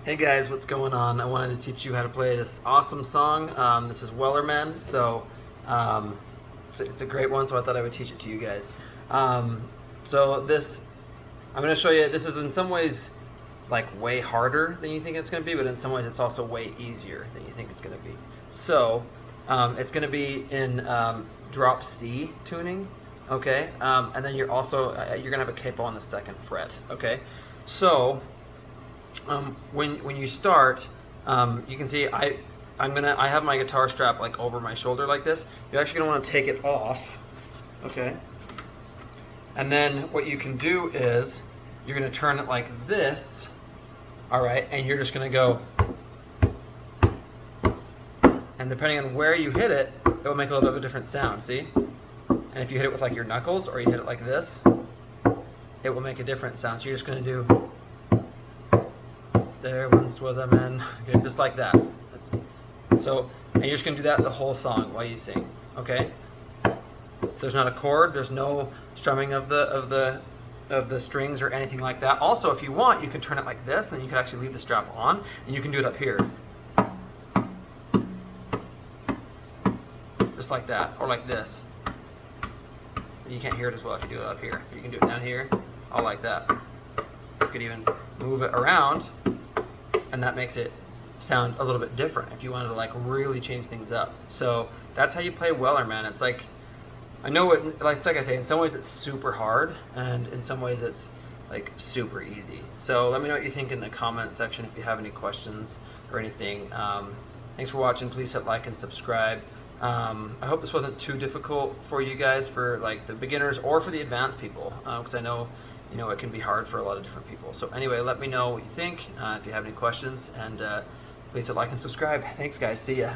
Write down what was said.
Hey guys, what's going on? I wanted to teach you how to play this awesome song. This is Wellerman, so um, it's a great one, so I thought I would teach it to you guys. So this, I'm going to show you, this is in some ways like way harder than you think it's going to be, but in some ways it's also way easier than you think it's going to be. So it's going to be in drop C tuning, okay? And then you're also, you're going to have a capo on the second fret, okay? So when you start, you can see I have my guitar strap like over my shoulder like this. You're actually gonna want to take it off, okay? And then what you can do is you're gonna turn it like this, all right? And you're just gonna go, and depending on where you hit it, it will make a little bit of a different sound. See? And if you hit it with like your knuckles or you hit it like this, it will make a different sound. So you're just gonna do. There once was a man. Okay, just like that. So, and you're just gonna do that the whole song while you sing. Okay. There's not a chord. There's no strumming of the strings or anything like that. Also, if you want, you can turn it like this, and then you can actually leave the strap on, and you can do it up here, just like that, or like this. You can't hear it as well if you do it up here. You can do it down here, all like that. You could even move it around. And that makes it sound a little bit different if you wanted to like really change things up. So that's how you play Wellerman. It's like, I know it, like I say, in some ways it's super hard, and in some ways it's like super easy. So let me know what you think in the comments section if you have any questions or anything. Thanks for watching. Please hit like and subscribe. I hope this wasn't too difficult for you guys, for like the beginners or for the advanced people, because I know it can be hard for a lot of different people. So anyway, let me know what you think, if you have any questions, and please hit like and subscribe. Thanks guys, see ya.